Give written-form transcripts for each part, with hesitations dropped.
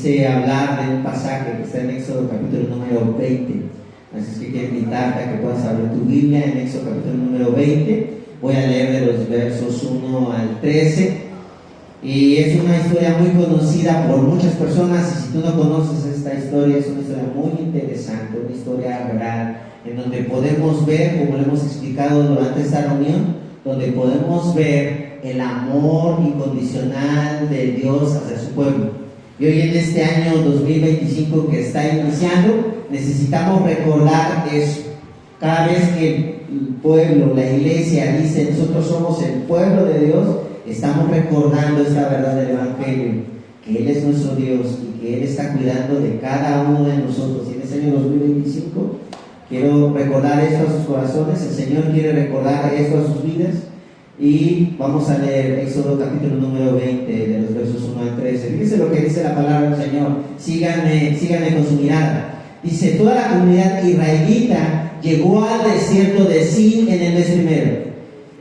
quise hablar de un pasaje que está en Éxodo capítulo número 20. Así es que quiero invitarte a que puedas abrir tu Biblia en Éxodo capítulo número 20. Voy a leer de los versos 1 al 13. Y es una historia muy conocida por muchas personas. Y si tú no conoces esta historia, es una historia muy interesante, una historia real, en donde podemos ver, como lo hemos explicado durante esta reunión, donde podemos ver el amor incondicional de Dios hacia su pueblo. Y hoy en este año 2025 que está iniciando, necesitamos recordar eso. Cada vez que el pueblo, la iglesia dice nosotros somos el pueblo de Dios, estamos recordando esta verdad del Evangelio, que Él es nuestro Dios y que Él está cuidando de cada uno de nosotros. Y en este año 2025 quiero recordar esto a sus corazones, el Señor quiere recordar esto a sus vidas. Y vamos a leer Éxodo capítulo número 20 de los versos 1 al 13. Fíjense lo que dice la palabra del Señor. Síganme con su mirada. Dice: toda la comunidad israelita llegó al desierto de Sin en el mes primero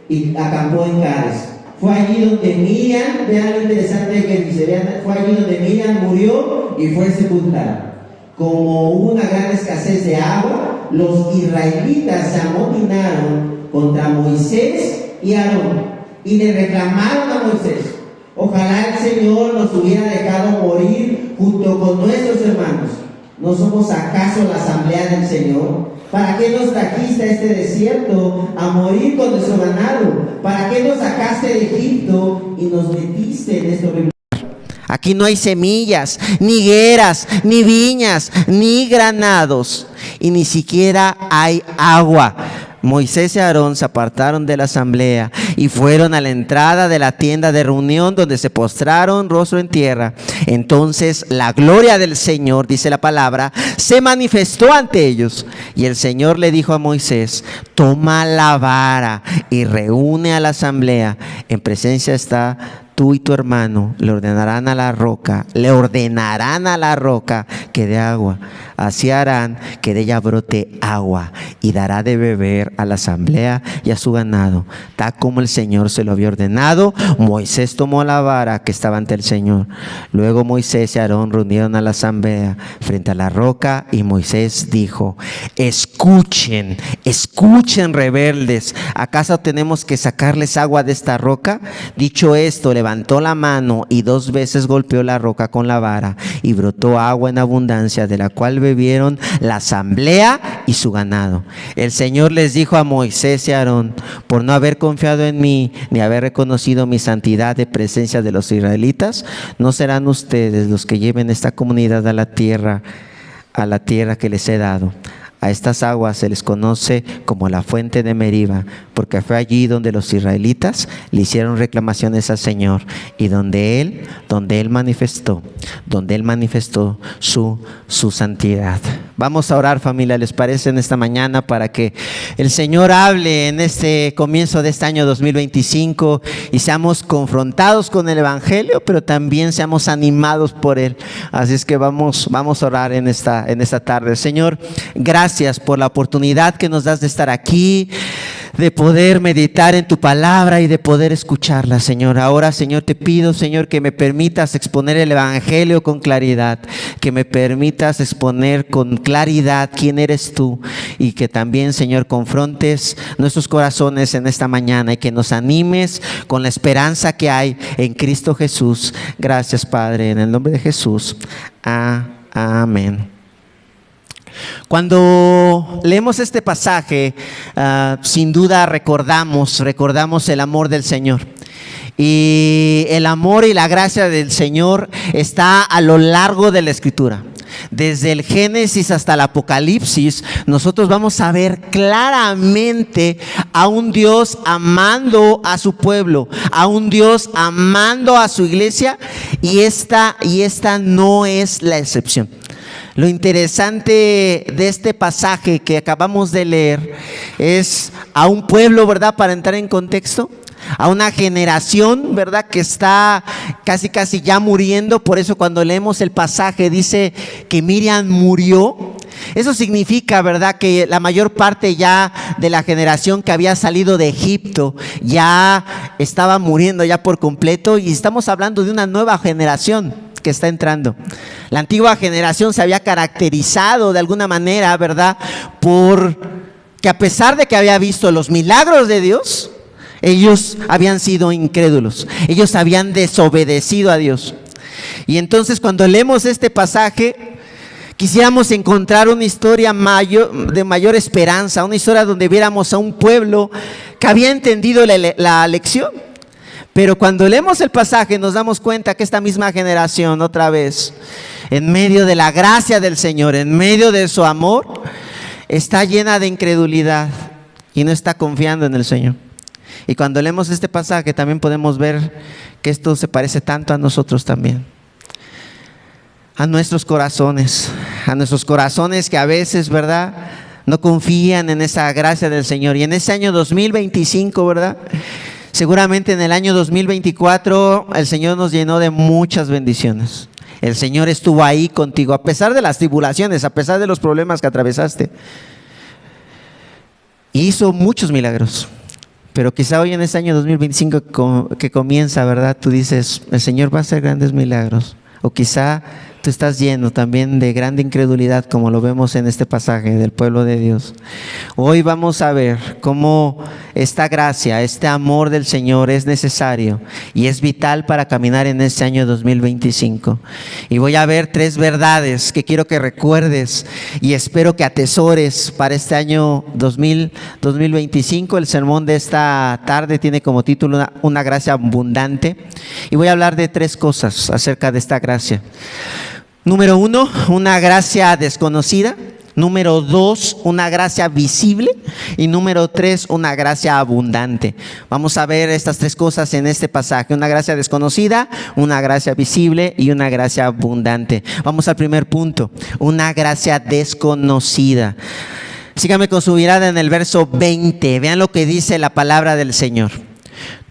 y acampó en Cades. Fue allí donde Miriam, vean lo interesante que dice, fue allí donde Miriam murió y fue sepultada. Como hubo una gran escasez de agua, los israelitas se amotinaron contra Moisés y Aarón, y le reclamaron a Moisés: ojalá el Señor nos hubiera dejado morir junto con nuestros hermanos. ¿No somos acaso la asamblea del Señor? ¿Para qué nos trajiste a este desierto a morir con nuestro ganado? ¿Para qué nos sacaste de Egipto y nos metiste en este horrible? Aquí no hay semillas, ni higueras, ni viñas, ni granados, y ni siquiera hay agua. Moisés y Aarón se apartaron de la asamblea y fueron a la entrada de la tienda de reunión, donde se postraron rostro en tierra. Entonces la gloria del Señor, dice la palabra, se manifestó ante ellos. Y el Señor le dijo a Moisés: toma la vara y reúne a la asamblea. En presencia está tú y tu hermano. Le ordenarán a la roca que dé agua. Así harán que de ella brote agua, y dará de beber a la asamblea y a su ganado, tal como el Señor se lo había ordenado. Moisés tomó la vara que estaba ante el Señor. Luego Moisés y Aarón reunieron a la asamblea frente a la roca, y Moisés dijo: escuchen rebeldes, ¿acaso tenemos que sacarles agua de esta roca? Dicho esto, levantó la mano y 2 veces golpeó la roca con la vara, y brotó agua en abundancia, de la cual bebieron la asamblea y su ganado. El Señor les dijo a Moisés y a Aarón: por no haber confiado en mí, ni haber reconocido mi santidad de presencia de los israelitas, no serán ustedes los que lleven esta comunidad a la tierra que les he dado. A estas aguas se les conoce como la fuente de Meriba, porque fue allí donde los israelitas le hicieron reclamaciones al Señor, y donde Él manifestó su santidad. Vamos a orar, familia, ¿les parece, en esta mañana, para que el Señor hable en este comienzo de este año 2025 y seamos confrontados con el Evangelio, pero también seamos animados por Él? Así es que vamos a orar en esta tarde. Señor, gracias por la oportunidad que nos das de estar aquí, de poder meditar en tu palabra y de poder escucharla, Señor. Ahora, Señor, te pido, Señor, que me permitas exponer el Evangelio con claridad, que me permitas exponer con claridad quién eres tú, y que también, Señor, confrontes nuestros corazones en esta mañana y que nos animes con la esperanza que hay en Cristo Jesús. Gracias, Padre, en el nombre de Jesús. Amén. Cuando leemos este pasaje, sin duda recordamos el amor del Señor. Y el amor y la gracia del Señor está a lo largo de la Escritura. Desde el Génesis hasta el Apocalipsis, nosotros vamos a ver claramente a un Dios amando a su pueblo, a un Dios amando a su iglesia, y esta no es la excepción. Lo interesante de este pasaje que acabamos de leer es a un pueblo, ¿verdad? Para entrar en contexto, a una generación, ¿verdad?, que está casi ya muriendo. Por eso cuando leemos el pasaje dice que Miriam murió. Eso significa, ¿verdad?, que la mayor parte ya de la generación que había salido de Egipto ya estaba muriendo ya por completo, y estamos hablando de una nueva generación. que está entrando. La antigua generación se había caracterizado de alguna manera, ¿verdad?, por que a pesar de que había visto los milagros de Dios, ellos habían sido incrédulos, ellos habían desobedecido a Dios. Y entonces cuando leemos este pasaje, quisiéramos encontrar una historia de mayor esperanza, una historia donde viéramos a un pueblo que había entendido la lección. Pero cuando leemos el pasaje nos damos cuenta que esta misma generación, otra vez, en medio de la gracia del Señor, en medio de su amor, está llena de incredulidad y no está confiando en el Señor. Y cuando leemos este pasaje también podemos ver que esto se parece tanto a nosotros también. A nuestros corazones que a veces, ¿verdad?, no confían en esa gracia del Señor. Y en ese año 2025, ¿verdad?, seguramente en el año 2024 el Señor nos llenó de muchas bendiciones. El Señor estuvo ahí contigo, a pesar de las tribulaciones, a pesar de los problemas que atravesaste. Hizo muchos milagros. Pero quizá hoy en este año 2025 que comienza, ¿verdad?, tú dices, el Señor va a hacer grandes milagros. O quizá tú estás lleno también de grande incredulidad, como lo vemos en este pasaje del pueblo de Dios. Hoy vamos a ver cómo esta gracia, este amor del Señor es necesario y es vital para caminar en este año 2025. Y voy a ver 3 verdades que quiero que recuerdes y espero que atesores para este año 2025. El sermón de esta tarde tiene como título una gracia abundante. Y voy a hablar de 3 cosas acerca de esta gracia. Número 1, una gracia desconocida. Número 2, una gracia visible. Y número 3, una gracia abundante. Vamos a ver estas 3 cosas en este pasaje: una gracia desconocida, una gracia visible y una gracia abundante. Vamos al primer punto: una gracia desconocida. Sígame con su mirada en el verso 20. Vean lo que dice la palabra del Señor.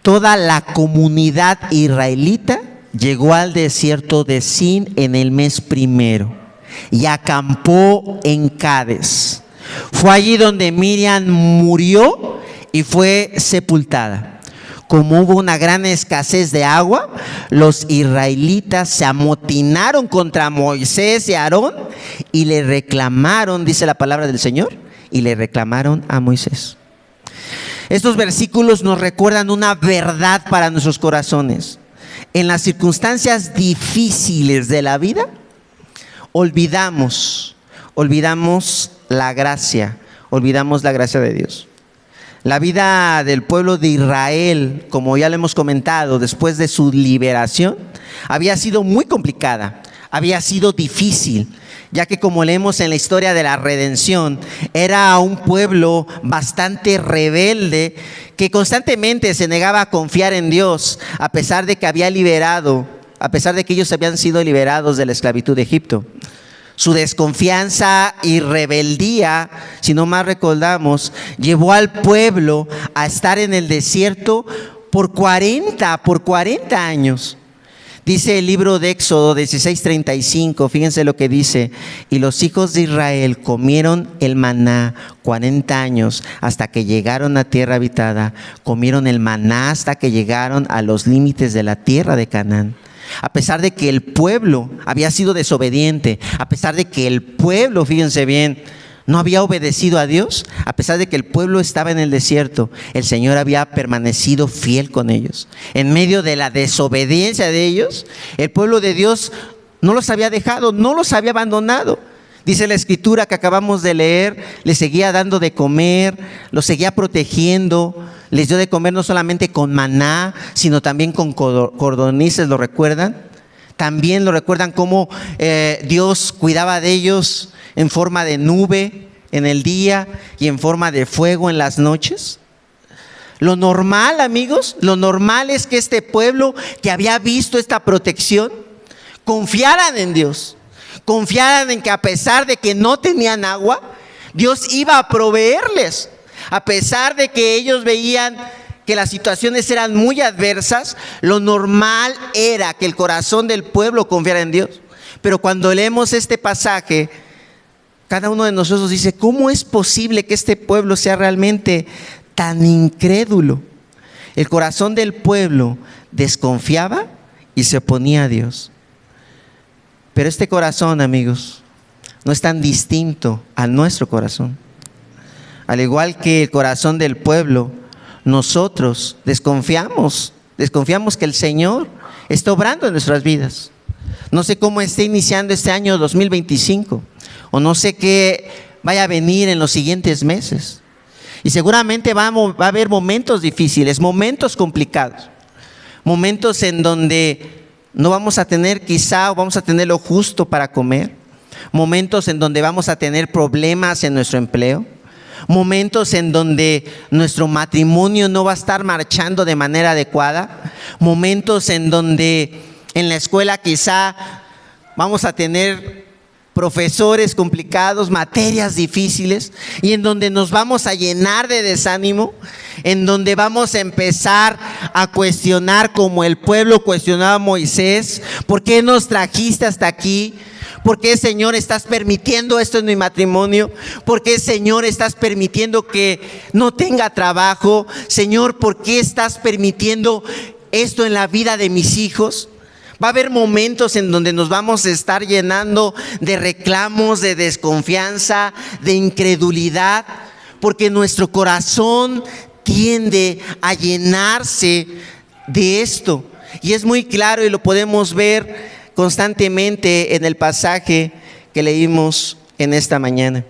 Toda la comunidad israelita llegó al desierto de Sin en el mes primero y acampó en Cades. Fue allí donde Miriam murió y fue sepultada. Como hubo una gran escasez de agua, los israelitas se amotinaron contra Moisés y Aarón y le reclamaron, dice la palabra del Señor, y le reclamaron a Moisés. Estos versículos nos recuerdan una verdad para nuestros corazones. En las circunstancias difíciles de la vida, olvidamos la gracia de Dios. La vida del pueblo de Israel, como ya lo hemos comentado, después de su liberación, había sido muy complicada, había sido difícil, ya que, como leemos en la historia de la redención, era un pueblo bastante rebelde que constantemente se negaba a confiar en Dios, a pesar de que ellos habían sido liberados de la esclavitud de Egipto. Su desconfianza y rebeldía, si no más recordamos, llevó al pueblo a estar en el desierto por 40 años. Dice el libro de Éxodo 16:35, fíjense lo que dice: y los hijos de Israel comieron el maná 40 años hasta que llegaron a tierra habitada, comieron el maná hasta que llegaron a los límites de la tierra de Canaán. A pesar de que el pueblo había sido desobediente, a pesar de que el pueblo, fíjense bien, no había obedecido a Dios, a pesar de que el pueblo estaba en el desierto, el Señor había permanecido fiel con ellos. En medio de la desobediencia de ellos, el pueblo de Dios no los había dejado, no los había abandonado. Dice la escritura que acabamos de leer, les seguía dando de comer, los seguía protegiendo, les dio de comer no solamente con maná, sino también con codornices, ¿lo recuerdan? También lo recuerdan cómo Dios cuidaba de ellos en forma de nube en el día y en forma de fuego en las noches. Lo normal, amigos, lo normal es que este pueblo que había visto esta protección confiaran en Dios, confiaran en que a pesar de que no tenían agua, Dios iba a proveerles. A pesar de que ellos veían que las situaciones eran muy adversas, lo normal era que el corazón del pueblo confiara en Dios. Pero cuando leemos este pasaje, cada uno de nosotros dice: ¿cómo es posible que este pueblo sea realmente tan incrédulo? El corazón del pueblo desconfiaba y se oponía a Dios. Pero este corazón, amigos, no es tan distinto a nuestro corazón. Al igual que el corazón del pueblo, nosotros desconfiamos que el Señor está obrando en nuestras vidas. No sé cómo esté iniciando este año 2025, o no sé qué vaya a venir en los siguientes meses. Y seguramente va a haber momentos difíciles, momentos complicados, momentos en donde no vamos a tener quizá o vamos a tener lo justo para comer, momentos en donde vamos a tener problemas en nuestro empleo, momentos en donde nuestro matrimonio no va a estar marchando de manera adecuada, momentos en donde en la escuela quizá vamos a tener profesores complicados, materias difíciles, y en donde nos vamos a llenar de desánimo, en donde vamos a empezar a cuestionar como el pueblo cuestionaba a Moisés: ¿por qué nos trajiste hasta aquí? ¿Por qué, Señor, estás permitiendo esto en mi matrimonio? ¿Por qué, Señor, estás permitiendo que no tenga trabajo? Señor, ¿por qué estás permitiendo esto en la vida de mis hijos? Va a haber momentos en donde nos vamos a estar llenando de reclamos, de desconfianza, de incredulidad, porque nuestro corazón tiende a llenarse de esto. Y es muy claro y lo podemos ver constantemente en el pasaje que leímos en esta mañana.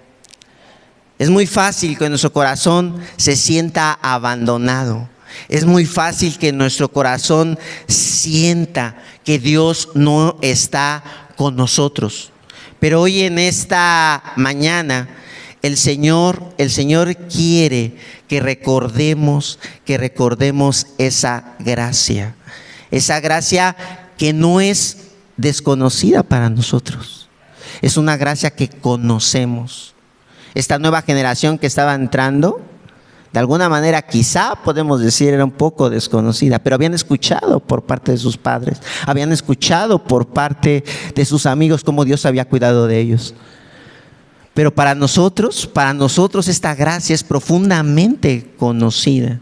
Es muy fácil que nuestro corazón se sienta abandonado. Es muy fácil que nuestro corazón sienta que Dios no está con nosotros. Pero hoy en esta mañana el Señor quiere que recordemos esa gracia que no es desconocida para nosotros. Es una gracia que conocemos. Esta nueva generación que estaba entrando, de alguna manera quizá podemos decir era un poco desconocida, pero habían escuchado por parte de sus padres, habían escuchado por parte de sus amigos cómo Dios había cuidado de ellos. Pero para nosotros esta gracia es profundamente conocida.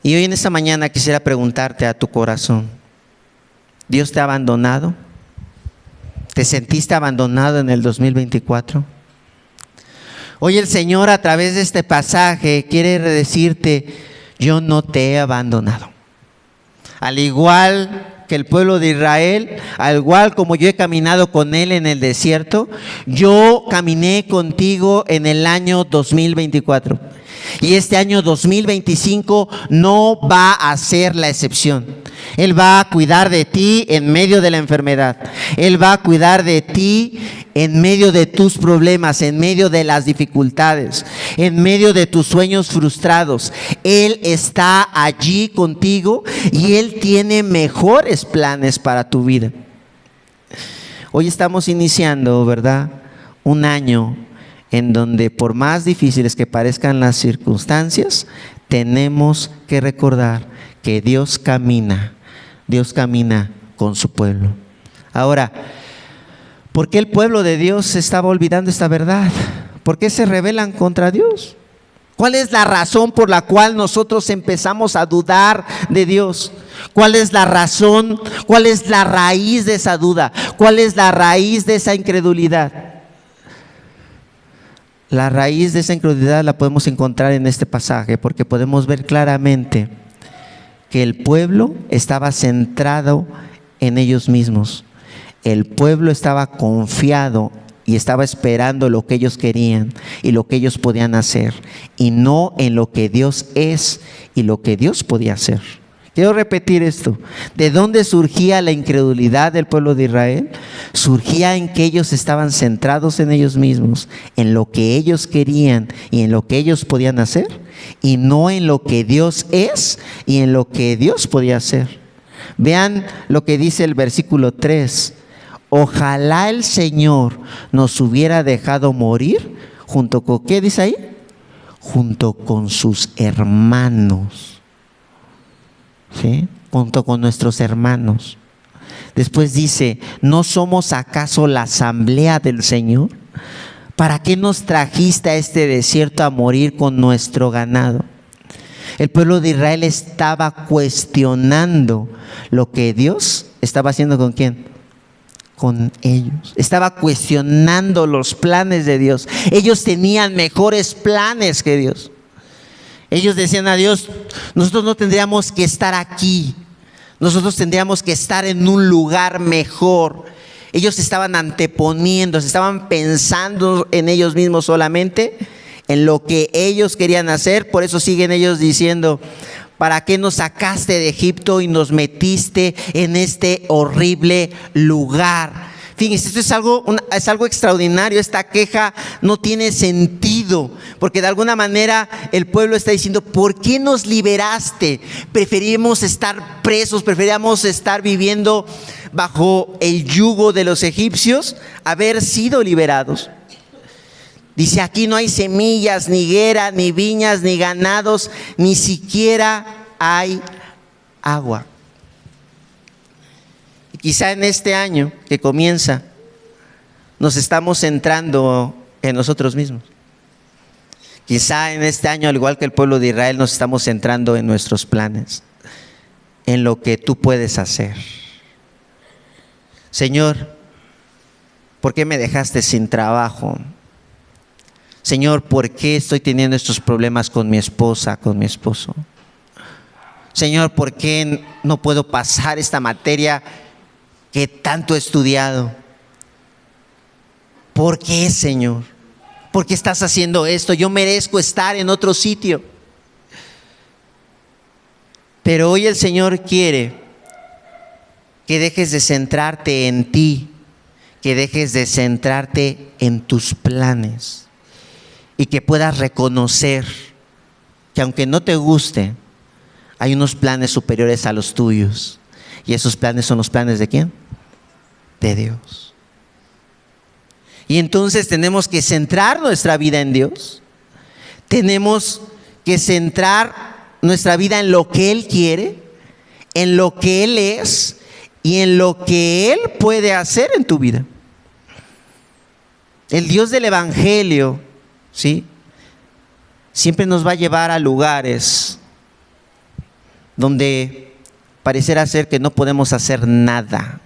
Y hoy en esta mañana quisiera preguntarte a tu corazón: ¿Dios te ha abandonado? ¿Te sentiste abandonado en el 2024? Hoy el Señor, a través de este pasaje, quiere decirte: yo no te he abandonado. Al igual que el pueblo de Israel, al igual como yo he caminado con él en el desierto, yo caminé contigo en el año 2024. Y este año 2025 no va a ser la excepción. Él va a cuidar de ti en medio de la enfermedad. Él va a cuidar de ti en medio de tus problemas, en medio de las dificultades, en medio de tus sueños frustrados. Él está allí contigo y Él tiene mejores planes para tu vida. Hoy estamos iniciando, ¿verdad?, un año en donde, por más difíciles que parezcan las circunstancias, tenemos que recordar que Dios camina con su pueblo. Ahora, ¿por qué el pueblo de Dios se estaba olvidando esta verdad? ¿Por qué se rebelan contra Dios? ¿Cuál es la razón por la cual nosotros empezamos a dudar de Dios? ¿Cuál es la razón? ¿Cuál es la raíz de esa duda? ¿Cuál es la raíz de esa incredulidad? La raíz de esa incredulidad la podemos encontrar en este pasaje, porque podemos ver claramente que el pueblo estaba centrado en ellos mismos. El pueblo estaba confiado y estaba esperando lo que ellos querían y lo que ellos podían hacer, y no en lo que Dios es y lo que Dios podía hacer. Quiero repetir esto. ¿De dónde surgía la incredulidad del pueblo de Israel? Surgía en que ellos estaban centrados en ellos mismos, en lo que ellos querían y en lo que ellos podían hacer, y no en lo que Dios es y en lo que Dios podía hacer. Vean lo que dice el versículo 3. Ojalá el Señor nos hubiera dejado morir junto con, ¿qué dice ahí? Junto con sus hermanos. ¿Sí? Junto con nuestros hermanos. Después dice: ¿no somos acaso la asamblea del Señor? ¿Para qué nos trajiste a este desierto a morir con nuestro ganado? El pueblo de Israel estaba cuestionando lo que Dios estaba haciendo con quién? Con ellos. Estaba cuestionando los planes de Dios. Ellos tenían mejores planes que Dios. Ellos decían a Dios, nosotros no tendríamos que estar aquí. Nosotros tendríamos que estar en un lugar mejor. Ellos estaban anteponiendo, se estaban pensando en ellos mismos solamente, en lo que ellos querían hacer. Por eso siguen ellos diciendo, ¿para qué nos sacaste de Egipto y nos metiste en este horrible lugar? Fíjense, esto es algo extraordinario. Esta queja no tiene sentido, porque de alguna manera el pueblo está diciendo, ¿por qué nos liberaste? Preferimos estar presos, preferíamos estar viviendo bajo el yugo de los egipcios, haber sido liberados. Dice, aquí no hay semillas, ni higuera, ni viñas, ni ganados, ni siquiera hay agua. Y quizá en este año que comienza, nos estamos centrando en nosotros mismos. Quizá en este año, al igual que el pueblo de Israel, nos estamos centrando en nuestros planes, en lo que tú puedes hacer. Señor, ¿por qué me dejaste sin trabajo? Señor, ¿por qué estoy teniendo estos problemas con mi esposa, con mi esposo? Señor, ¿por qué no puedo pasar esta materia que tanto he estudiado? ¿Por qué, Señor? ¿Por qué estás haciendo esto? Yo merezco estar en otro sitio. Pero hoy el Señor quiere que dejes de centrarte en ti, que dejes de centrarte en tus planes y que puedas reconocer que aunque no te guste, hay unos planes superiores a los tuyos. Y esos planes son los planes ¿de quién? De Dios. Y entonces tenemos que centrar nuestra vida en Dios. Tenemos que centrar nuestra vida en lo que Él quiere, en lo que Él es y en lo que Él puede hacer en tu vida. El Dios del Evangelio, ¿sí?, siempre nos va a llevar a lugares donde parecerá ser que no podemos hacer nada.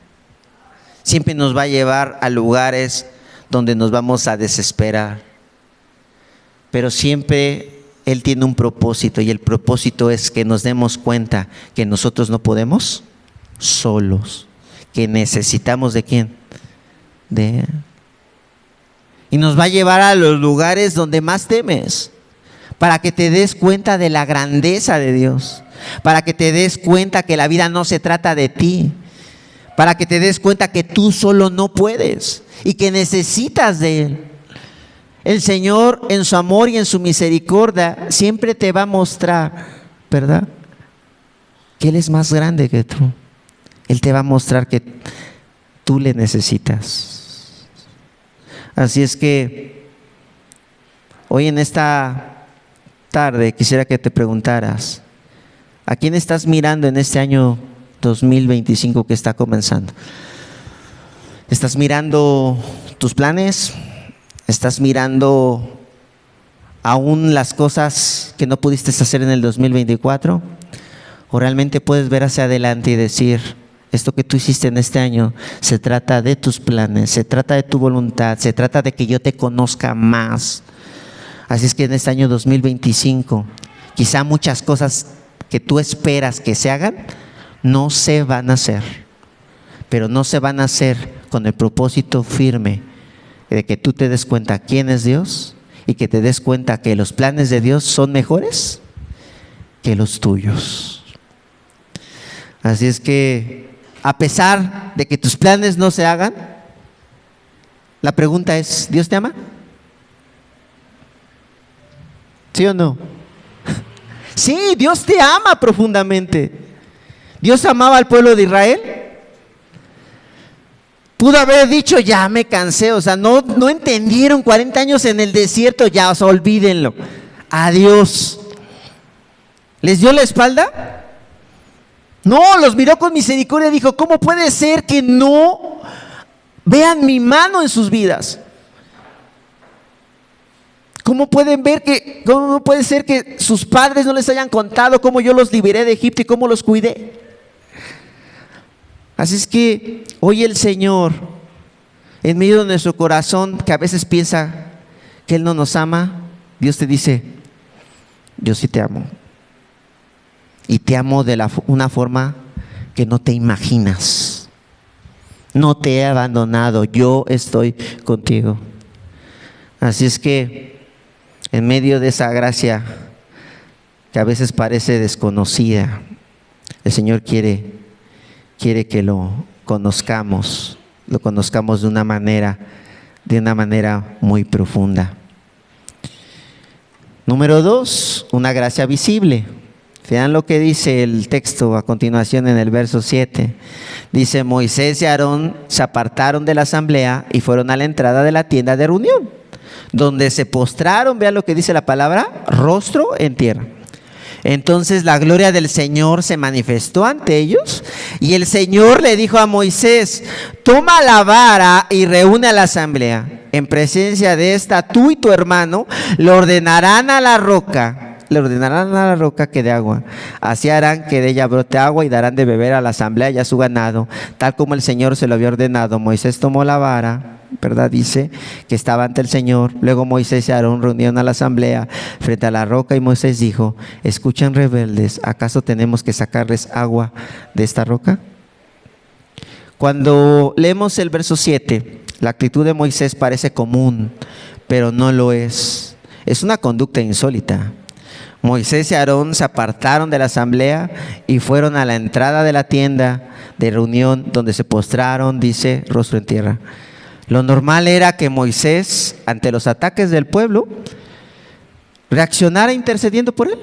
Siempre nos va a llevar a lugares donde nos vamos a desesperar. Pero siempre Él tiene un propósito, y el propósito es que nos demos cuenta que nosotros no podemos solos, que necesitamos ¿de quién? De Él. Y nos va a llevar a los lugares donde más temes, para que te des cuenta de la grandeza de Dios, para que te des cuenta que la vida no se trata de ti, para que te des cuenta que tú solo no puedes y que necesitas de Él. El Señor, en su amor y en su misericordia, siempre te va a mostrar, ¿verdad?, que Él es más grande que tú. Él te va a mostrar que tú le necesitas. Así es que hoy en esta tarde quisiera que te preguntaras, ¿a quién estás mirando en este año 2025 que está comenzando? ¿Estás mirando tus planes? ¿Estás mirando aún las cosas que no pudiste hacer en el 2024? ¿O realmente puedes ver hacia adelante y decir, esto que tú hiciste en este año se trata de tus planes, se trata de tu voluntad, se trata de que yo te conozca más? Así es que en este año 2025, quizá muchas cosas que tú esperas que se hagan, no se van a hacer, pero no se van a hacer con el propósito firme de que tú te des cuenta quién es Dios y que te des cuenta que los planes de Dios son mejores que los tuyos. Así es que, a pesar de que tus planes no se hagan, la pregunta es, ¿Dios te ama? ¿Sí o no? Sí, Dios te ama profundamente. Dios amaba al pueblo de Israel. Pudo haber dicho, ya me cansé, o sea, no entendieron 40 años en el desierto, ya, o sea, olvídenlo. Adiós. ¿Les dio la espalda? No, los miró con misericordia y dijo, ¿cómo puede ser que no vean mi mano en sus vidas? ¿Cómo puede ser que sus padres no les hayan contado cómo yo los liberé de Egipto y cómo los cuidé? Así es que hoy el Señor, en medio de nuestro corazón, que a veces piensa que Él no nos ama, Dios te dice: yo sí te amo. Y te amo de una forma que no te imaginas. No te he abandonado, yo estoy contigo. Así es que en medio de esa gracia que a veces parece desconocida, el Señor quiere que lo conozcamos de una manera muy profunda. Número 2, una gracia visible. Vean lo que dice el texto a continuación en el verso 7. Dice: Moisés y Aarón se apartaron de la asamblea y fueron a la entrada de la tienda de reunión, donde se postraron, vean lo que dice la palabra, rostro en tierra. Entonces la gloria del Señor se manifestó ante ellos, y el Señor le dijo a Moisés: toma la vara y reúne a la asamblea. En presencia de esta, tú y tu hermano le ordenarán a la roca que dé agua. Así harán que de ella brote agua y darán de beber a la asamblea y a su ganado, tal como el Señor se lo había ordenado. Moisés tomó la vara, ¿verdad? Dice que estaba ante el Señor. Luego Moisés y Aarón reunieron a la asamblea frente a la roca, y Moisés dijo: escuchen, rebeldes, ¿acaso tenemos que sacarles agua de esta roca? Cuando leemos el verso 7, la actitud de Moisés parece común, pero no lo es. Es una conducta insólita. Moisés y Aarón se apartaron de la asamblea y fueron a la entrada de la tienda de reunión, donde se postraron, dice, rostro en tierra. Lo normal era que Moisés, ante los ataques del pueblo, reaccionara intercediendo por él.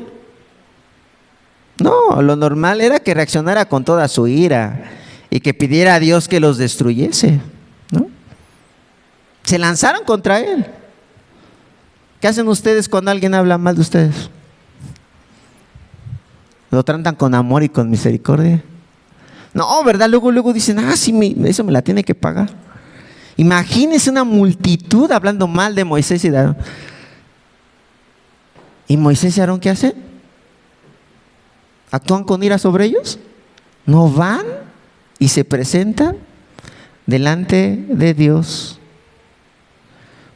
No, lo normal era que reaccionara con toda su ira y que pidiera a Dios que los destruyese, ¿no? Se lanzaron contra él. ¿Qué hacen ustedes cuando alguien habla mal de ustedes? ¿Lo tratan con amor y con misericordia? No, ¿verdad? Luego dicen: sí, eso me la tiene que pagar. Imagínense una multitud hablando mal de Moisés y de Aarón. ¿Y Moisés y Aarón qué hacen? ¿Actúan con ira sobre ellos? No, van y se presentan delante de Dios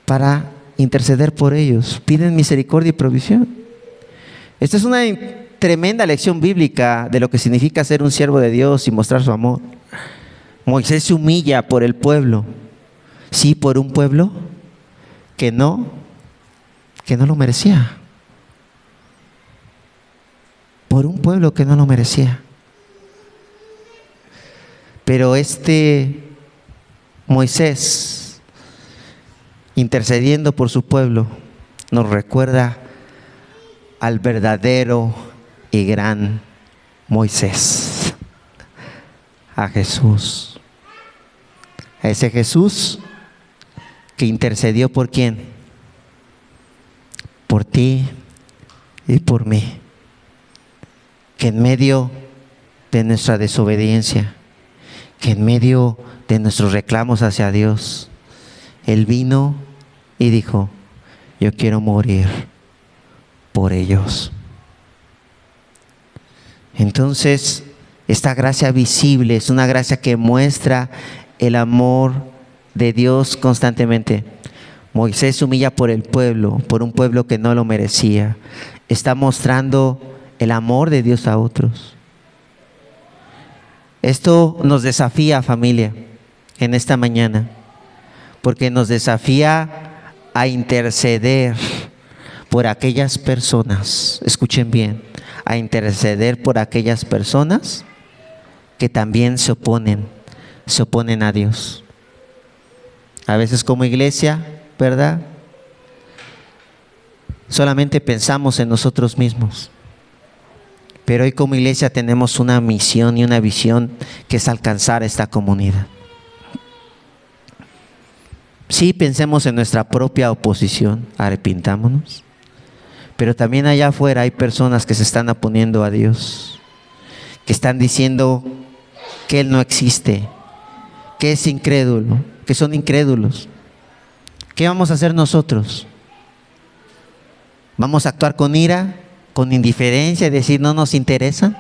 para interceder por ellos. Piden misericordia y provisión. Esta es una tremenda lección bíblica de lo que significa ser un siervo de Dios y mostrar su amor. Moisés se humilla por el pueblo. Sí, por un pueblo que no lo merecía. Por un pueblo que no lo merecía. Pero Moisés, intercediendo por su pueblo, nos recuerda al verdadero y gran Moisés, a Jesús. A ese Jesús que intercedió ¿por quién? Por ti y por mí. Que en medio de nuestra desobediencia, que en medio de nuestros reclamos hacia Dios, Él vino y dijo: yo quiero morir por ellos. Entonces, esta gracia visible es una gracia que muestra el amor de Dios constantemente. Moisés se humilla por el pueblo, por un pueblo que no lo merecía. Está mostrando el amor de Dios a otros. Esto nos desafía, familia, en esta mañana, porque nos desafía a interceder por aquellas personas, escuchen bien, a interceder por aquellas personas que también se oponen a Dios. A veces como iglesia, ¿verdad? Solamente pensamos en nosotros mismos. Pero hoy como iglesia tenemos una misión y una visión, que es alcanzar a esta comunidad. Sí, pensemos en nuestra propia oposición, arrepintámonos. Pero también allá afuera hay personas que se están oponiendo a Dios, que están diciendo que Él no existe, que es incrédulo, que son incrédulos. ¿Qué vamos a hacer nosotros? ¿Vamos a actuar con ira, con indiferencia y decir no nos interesa?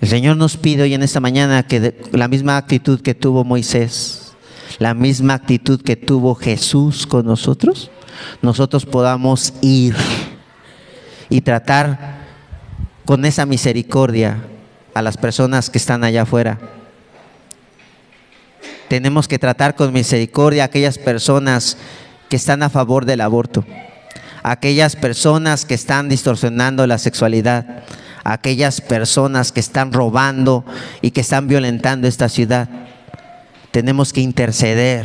El Señor nos pide hoy en esta mañana que la misma actitud que tuvo Moisés, la misma actitud que tuvo Jesús con nosotros, nosotros podamos ir y tratar con esa misericordia a las personas que están allá afuera. Tenemos que tratar con misericordia a aquellas personas que están a favor del aborto, a aquellas personas que están distorsionando la sexualidad, a aquellas personas que están robando y que están violentando esta ciudad. Tenemos que interceder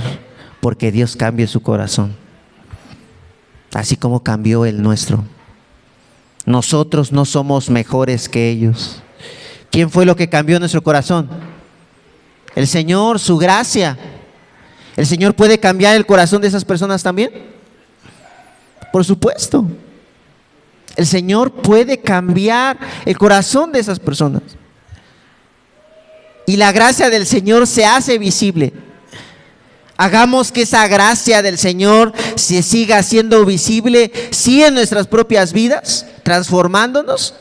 porque Dios cambie su corazón, así como cambió el nuestro. Nosotros no somos mejores que ellos. ¿Quién fue lo que cambió nuestro corazón? El Señor, su gracia. ¿El Señor puede cambiar el corazón de esas personas también? Por supuesto. El Señor puede cambiar el corazón de esas personas. Y la gracia del Señor se hace visible. Hagamos que esa gracia del Señor se siga siendo visible, sí, en nuestras propias vidas, transformándonos,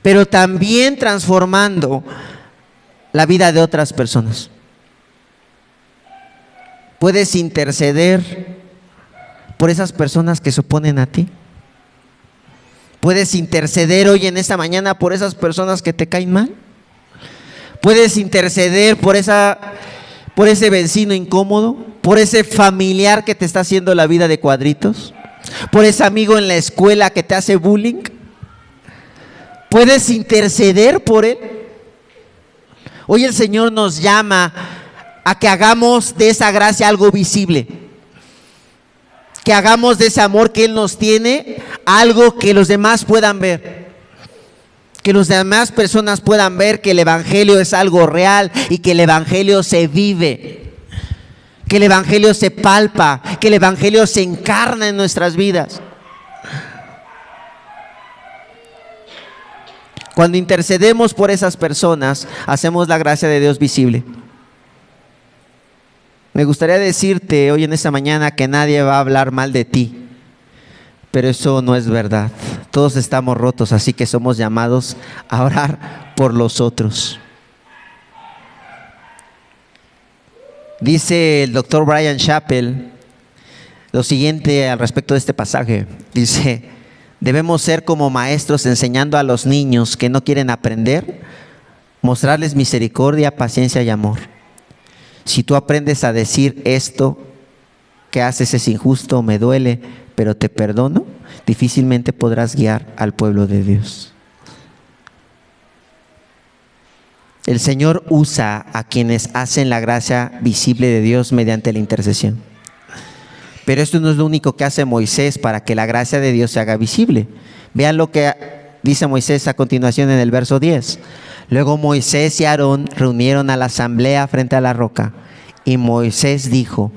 pero también transformando la vida de otras personas. Puedes interceder por esas personas que se oponen a ti. Puedes interceder hoy en esta mañana por esas personas que te caen mal. Puedes interceder por ese vecino incómodo, por ese familiar que te está haciendo la vida de cuadritos, por ese amigo en la escuela que te hace bullying. Puedes interceder por él. Hoy el Señor nos llama a que hagamos de esa gracia algo visible, que hagamos de ese amor que Él nos tiene algo que los demás puedan ver, que las demás personas puedan ver que el Evangelio es algo real y que el Evangelio se vive, que el Evangelio se palpa, que el Evangelio se encarna en nuestras vidas. Cuando intercedemos por esas personas, hacemos la gracia de Dios visible. Me gustaría decirte hoy en esta mañana que nadie va a hablar mal de ti, pero eso no es verdad. Todos estamos rotos, así que somos llamados a orar por los otros. Dice el doctor Bryan Chapell lo siguiente al respecto de este pasaje. Dice: debemos ser como maestros enseñando a los niños que no quieren aprender, mostrarles misericordia, paciencia y amor. Si tú aprendes a decir esto que haces es injusto, me duele, pero te perdono, difícilmente podrás guiar al pueblo de Dios. El Señor usa a quienes hacen la gracia visible de Dios mediante la intercesión. Pero esto no es lo único que hace Moisés para que la gracia de Dios se haga visible. Vean lo que dice Moisés a continuación en el verso 10. Luego Moisés y Aarón reunieron a la asamblea frente a la roca. Y Moisés dijo: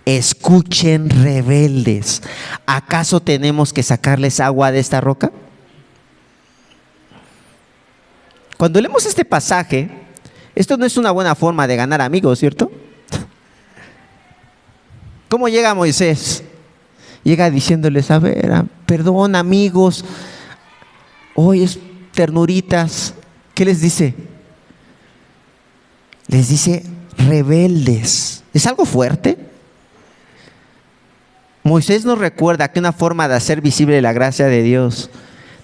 escuchen, rebeldes, ¿acaso tenemos que sacarles agua de esta roca? Cuando leemos este pasaje, esto no es una buena forma de ganar amigos, ¿cierto? ¿Cómo llega Moisés? Llega diciéndoles: a ver, perdón, amigos, hoy es ternuritas. ¿Qué les dice? Les dice rebeldes. ¿Es algo fuerte? Moisés nos recuerda que una forma de hacer visible la gracia de Dios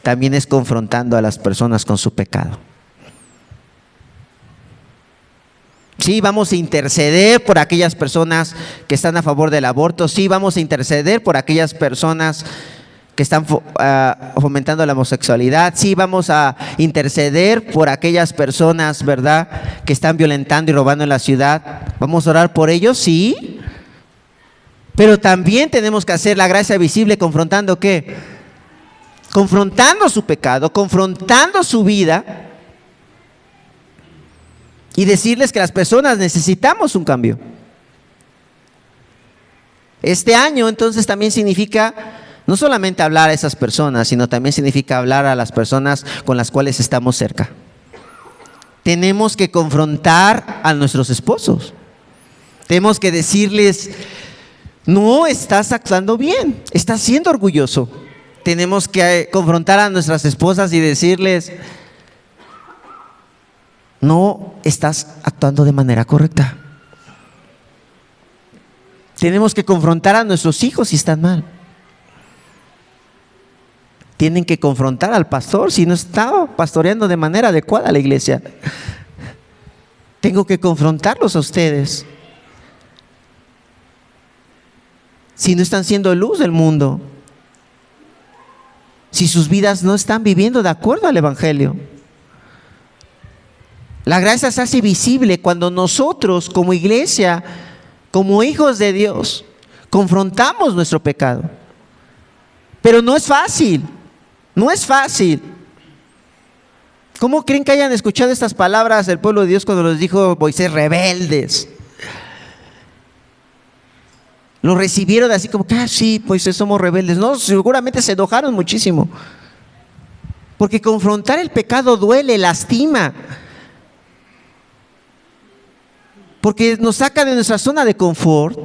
también es confrontando a las personas con su pecado. Sí, vamos a interceder por aquellas personas que están a favor del aborto. Sí, vamos a interceder por aquellas personas que están fomentando la homosexualidad. Sí, vamos a interceder por aquellas personas, ¿verdad?, que están violentando y robando en la ciudad. Vamos a orar por ellos, sí. Pero también tenemos que hacer la gracia visible confrontando ¿qué? Confrontando su pecado, confrontando su vida y decirles que las personas necesitamos un cambio. Este año entonces también significa no solamente hablar a esas personas, sino también significa hablar a las personas con las cuales estamos cerca. Tenemos que confrontar a nuestros esposos. Tenemos que decirles: no estás actuando bien, estás siendo orgulloso. Tenemos que confrontar a nuestras esposas y decirles: no estás actuando de manera correcta. Tenemos que confrontar a nuestros hijos si están mal. Tienen que confrontar al pastor si no está pastoreando de manera adecuada a la iglesia. Tengo que confrontarlos a ustedes si no están siendo luz del mundo, si sus vidas no están viviendo de acuerdo al Evangelio. La gracia se hace visible cuando nosotros como iglesia, como hijos de Dios, confrontamos nuestro pecado. Pero no es fácil, no es fácil. ¿Cómo creen que hayan escuchado estas palabras del pueblo de Dios cuando les dijo Moisés, rebeldes? Lo recibieron así como que, sí, pues somos rebeldes. No, seguramente se enojaron muchísimo. Porque confrontar el pecado duele, lastima. Porque nos saca de nuestra zona de confort.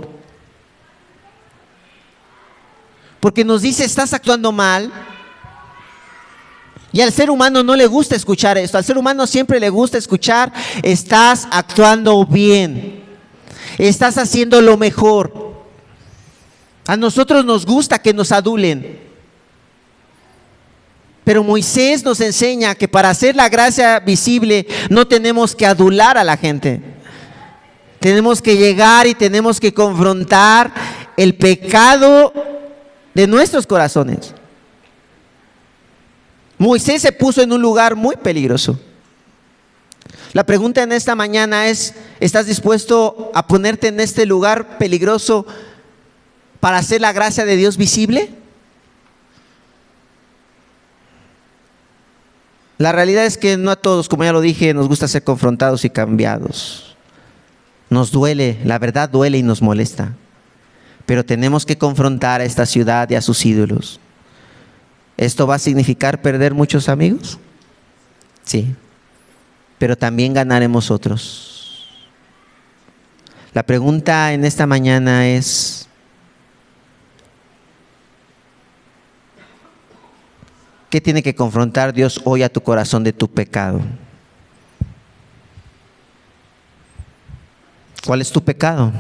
Porque nos dice, estás actuando mal. Y al ser humano no le gusta escuchar esto. Al ser humano siempre le gusta escuchar, estás actuando bien. Estás haciendo lo mejor. A nosotros nos gusta que nos adulen. Pero Moisés nos enseña que para hacer la gracia visible no tenemos que adular a la gente. Tenemos que llegar y tenemos que confrontar el pecado de nuestros corazones. Moisés se puso en un lugar muy peligroso. La pregunta en esta mañana es, ¿estás dispuesto a ponerte en este lugar peligroso para hacer la gracia de Dios visible? La realidad es que no a todos, como ya lo dije, nos gusta ser confrontados y cambiados. Nos duele, la verdad duele y nos molesta. Pero tenemos que confrontar a esta ciudad y a sus ídolos. ¿Esto va a significar perder muchos amigos? Sí, pero también ganaremos otros. La pregunta en esta mañana es, ¿qué tiene que confrontar Dios hoy a tu corazón de tu pecado? ¿Cuál es tu pecado?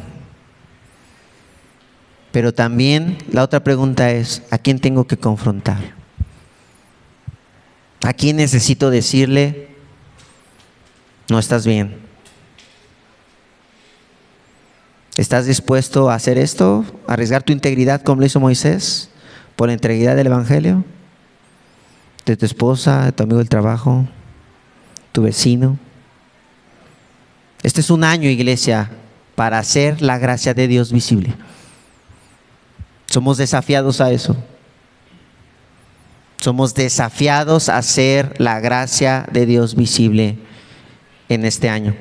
Pero también la otra pregunta es, ¿a quién tengo que confrontar? ¿A quién necesito decirle, no estás bien? ¿Estás dispuesto a hacer esto? ¿A arriesgar tu integridad como lo hizo Moisés? ¿Por la integridad del Evangelio? ¿De tu esposa, de tu amigo del trabajo, tu vecino? Este es un año, iglesia, para hacer la gracia de Dios visible. Somos desafiados a eso. Somos desafiados a hacer la gracia de Dios visible en este año.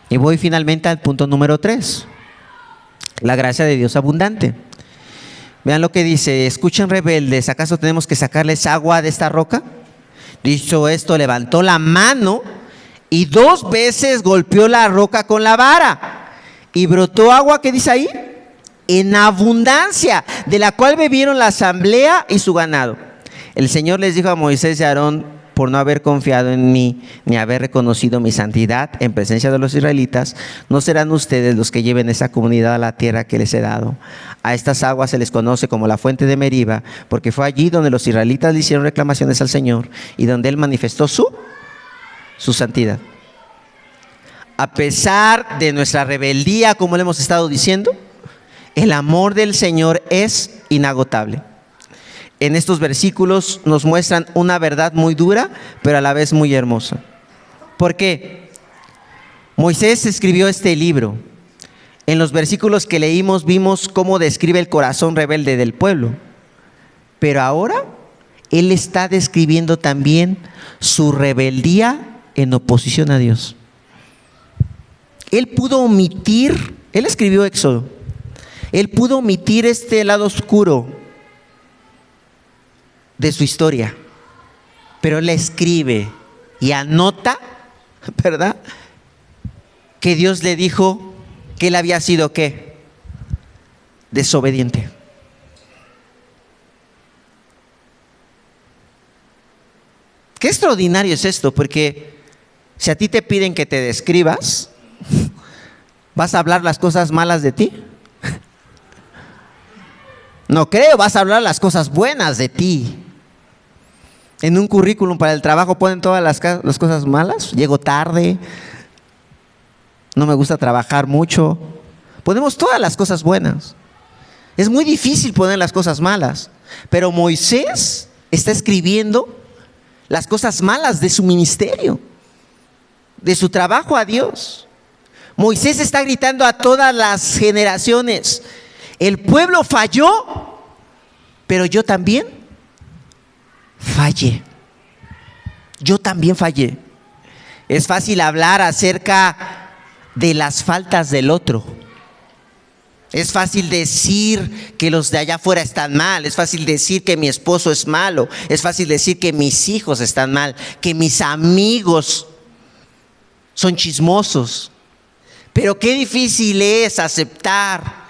Y voy finalmente al punto número 3. La gracia de Dios abundante. Vean lo que dice, escuchen rebeldes, ¿acaso tenemos que sacarles agua de esta roca? Dicho esto, levantó la mano y 2 veces golpeó la roca con la vara. Y brotó agua, ¿qué dice ahí? En abundancia, de la cual bebieron la asamblea y su ganado. El Señor les dijo a Moisés y a Aarón, por no haber confiado en mí, ni haber reconocido mi santidad en presencia de los israelitas, no serán ustedes los que lleven esa comunidad a la tierra que les he dado. A estas aguas se les conoce como la fuente de Meriba, porque fue allí donde los israelitas le hicieron reclamaciones al Señor y donde Él manifestó su santidad. A pesar de nuestra rebeldía, como le hemos estado diciendo, el amor del Señor es inagotable. En estos versículos nos muestran una verdad muy dura, pero a la vez muy hermosa. ¿Por qué? Moisés escribió este libro. En los versículos que leímos vimos cómo describe el corazón rebelde del pueblo. Pero ahora él está describiendo también su rebeldía en oposición a Dios. Él pudo omitir, él escribió Éxodo. Él pudo omitir este lado oscuro de su historia, pero él escribe y anota, ¿verdad?, que Dios le dijo que él había sido, ¿qué?, desobediente. Qué extraordinario es esto, porque Si a ti te piden que te describas, ¿vas a hablar las cosas malas de ti? No creo, vas a hablar las cosas buenas de ti. En un currículum para el trabajo ponen todas las cosas malas. Llego tarde, no me gusta trabajar mucho. Ponemos todas las cosas buenas. Es muy difícil poner las cosas malas. Pero Moisés está escribiendo las cosas malas de su ministerio, de su trabajo a Dios. Moisés está gritando a todas las generaciones: el pueblo falló, pero yo también fallé. Yo también fallé. Es fácil hablar acerca de las faltas del otro. Es fácil decir que los de allá afuera están mal. Es fácil decir que mi esposo es malo. Es fácil decir que mis hijos están mal, que mis amigos son chismosos. Pero qué difícil es aceptar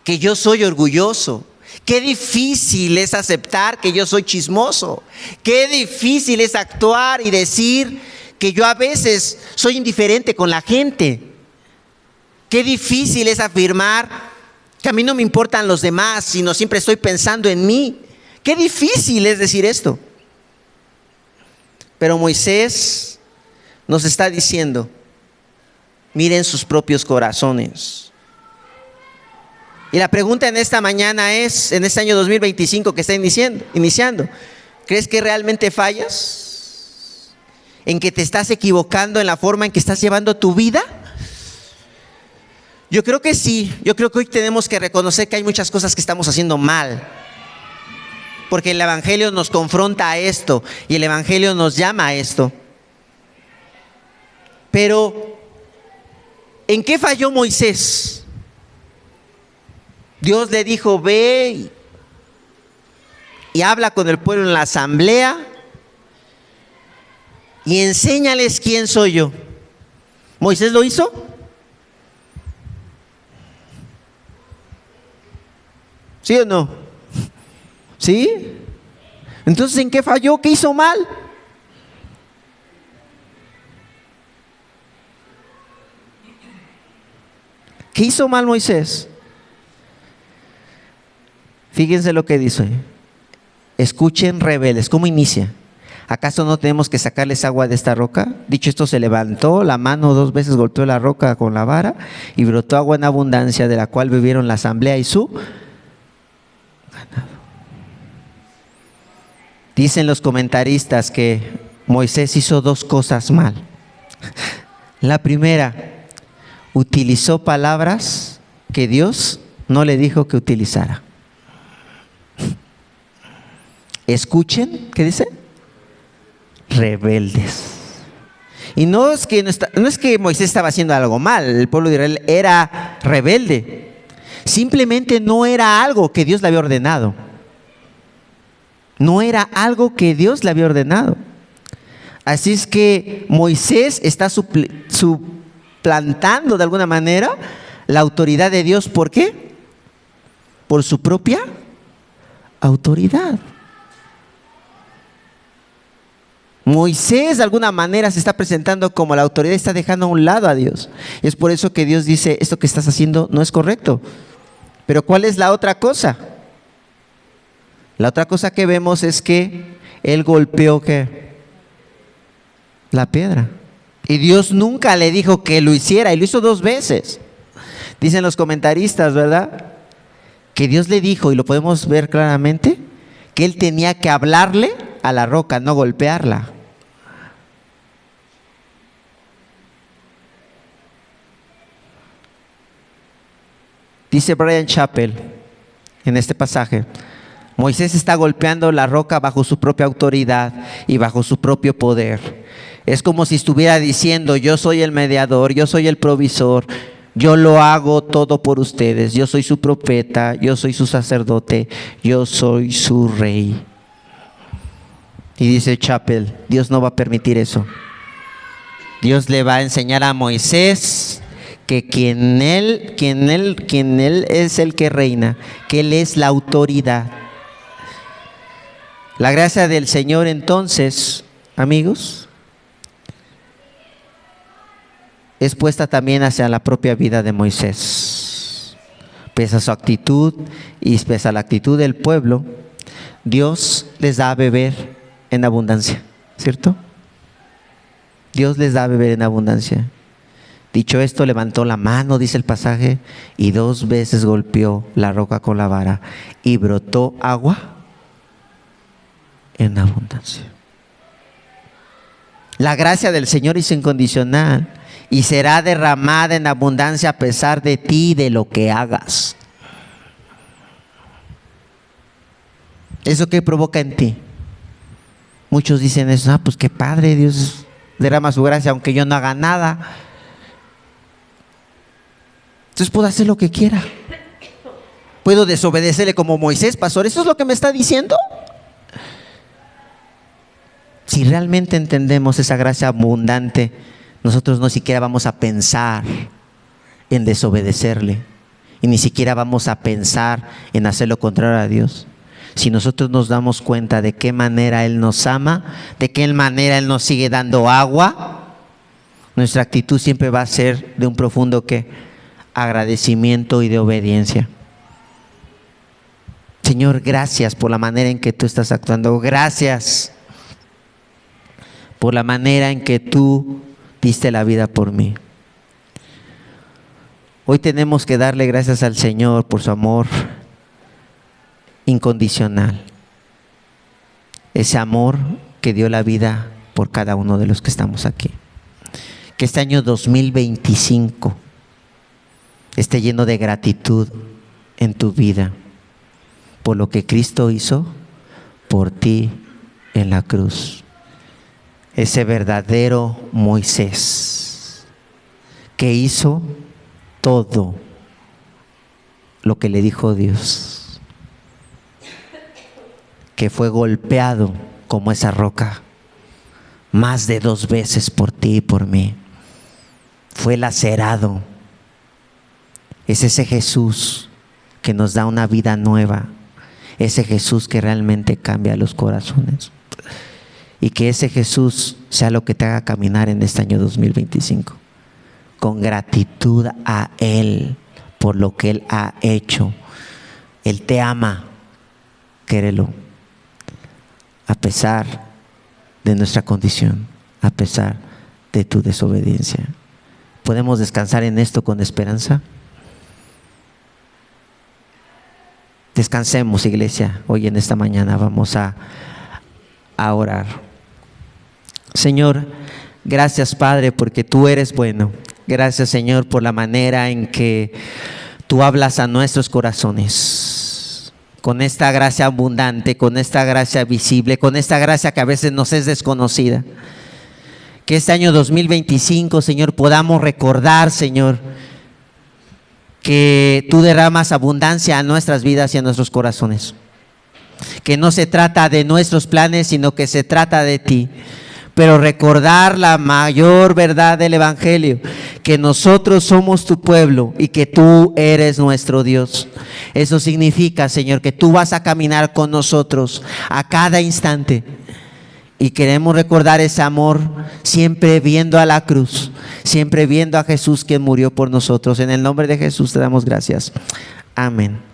que yo soy orgulloso. Qué difícil es aceptar que yo soy chismoso. Qué difícil es actuar y decir que yo a veces soy indiferente con la gente. Qué difícil es afirmar que a mí no me importan los demás, sino siempre estoy pensando en mí. Qué difícil es decir esto. Pero Moisés nos está diciendo: miren sus propios corazones. Y la pregunta en esta mañana es, en este año 2025 que está iniciando, ¿crees que realmente fallas? ¿En que te estás equivocando en la forma en que estás llevando tu vida? Yo creo que sí. Yo creo que hoy tenemos que reconocer que hay muchas cosas que estamos haciendo mal, porque el Evangelio nos confronta a esto y el Evangelio nos llama a esto. Pero ¿en qué falló Moisés? Dios le dijo: ve y habla con el pueblo en la asamblea y enséñales quién soy yo. ¿Moisés lo hizo? ¿Sí o no? ¿Sí? Entonces, ¿en qué falló? ¿Qué hizo mal? ¿Qué hizo mal Moisés? Fíjense lo que dice: escuchen, rebeldes. ¿Cómo inicia? ¿Acaso no tenemos que sacarles agua de esta roca? Dicho esto, se levantó la mano 2 veces, golpeó la roca con la vara y brotó agua en abundancia, de la cual bebieron la asamblea y su ganado. Dicen los comentaristas que Moisés hizo 2 cosas mal. La primera, utilizó palabras que Dios no le dijo que utilizara. Escuchen, ¿qué dice? Rebeldes. Y no es que Moisés estaba haciendo algo mal. El pueblo de Israel era rebelde. Simplemente no era algo que Dios le había ordenado. No era algo que Dios le había ordenado. Así es que Moisés está suplantando de alguna manera la autoridad de Dios. ¿Por qué? Por su propia autoridad. Moisés de alguna manera se está presentando como la autoridad, está dejando a un lado a Dios. Y es por eso que Dios dice: esto que estás haciendo no es correcto. Pero ¿cuál es la otra cosa? La otra cosa que vemos es que él golpeó ¿qué? La piedra. Y Dios nunca le dijo que lo hiciera, y lo hizo 2 veces. Dicen los comentaristas, ¿verdad?, que Dios le dijo, y lo podemos ver claramente, que él tenía que hablarle a la roca, no golpearla. Dice Bryan Chapell en este pasaje: Moisés está golpeando la roca bajo su propia autoridad y bajo su propio poder. Es como si estuviera diciendo: yo soy el mediador, yo soy el provisor, yo lo hago todo por ustedes, yo soy su profeta, yo soy su sacerdote, yo soy su rey. Y dice Chapell: Dios no va a permitir eso. Dios le va a enseñar a Moisés que quien él es el que reina, que él es la autoridad. La gracia del Señor, entonces, amigos, es puesta también hacia la propia vida de Moisés. Pese a su actitud y pese a la actitud del pueblo, Dios les da a beber en abundancia, ¿cierto? Dios les da a beber en abundancia. Dicho esto, levantó la mano, dice el pasaje, y 2 veces golpeó la roca con la vara y brotó agua en abundancia. La gracia del Señor es incondicional y será derramada en abundancia a pesar de ti y de lo que hagas. ¿Eso qué provoca en ti? Muchos dicen eso, pues qué padre, Dios derrama su gracia aunque yo no haga nada. Entonces puedo hacer lo que quiera. Puedo desobedecerle como Moisés, pastor. ¿Eso es lo que me está diciendo? Si realmente entendemos esa gracia abundante, nosotros no siquiera vamos a pensar en desobedecerle. Y ni siquiera vamos a pensar en hacer lo contrario a Dios. Si nosotros nos damos cuenta de qué manera Él nos ama, de qué manera Él nos sigue dando agua, nuestra actitud siempre va a ser de un profundo agradecimiento y de obediencia. Señor, gracias por la manera en que tú estás actuando. Gracias por la manera en que tú diste la vida por mí. Hoy tenemos que darle gracias al Señor por su amor incondicional. Ese amor que dio la vida por cada uno de los que estamos aquí. Que este año 2025 esté lleno de gratitud en tu vida por lo que Cristo hizo por ti en la cruz. Ese verdadero Moisés que hizo todo lo que le dijo Dios, que fue golpeado como esa roca más de 2 veces por ti y por mí, fue lacerado. Es ese Jesús que nos da una vida nueva, ese Jesús que realmente cambia los corazones, y que ese Jesús sea lo que te haga caminar en este año 2025 con gratitud a Él por lo que Él ha hecho. Él te ama, quérelo, a pesar de nuestra condición, a pesar de tu desobediencia. ¿Podemos descansar en esto con esperanza? Descansemos, iglesia. Hoy en esta mañana vamos a orar. Señor, gracias, Padre, porque tú eres bueno. Gracias, Señor, por la manera en que tú hablas a nuestros corazones, con esta gracia abundante, con esta gracia visible, con esta gracia que a veces nos es desconocida. Que este año 2025, Señor, podamos recordar, Señor, que tú derramas abundancia a nuestras vidas y a nuestros corazones. Que no se trata de nuestros planes, sino que se trata de ti. Pero recordar la mayor verdad del Evangelio, que nosotros somos tu pueblo y que tú eres nuestro Dios. Eso significa, Señor, que tú vas a caminar con nosotros a cada instante. Y queremos recordar ese amor, siempre viendo a la cruz, siempre viendo a Jesús que murió por nosotros. En el nombre de Jesús te damos gracias. Amén.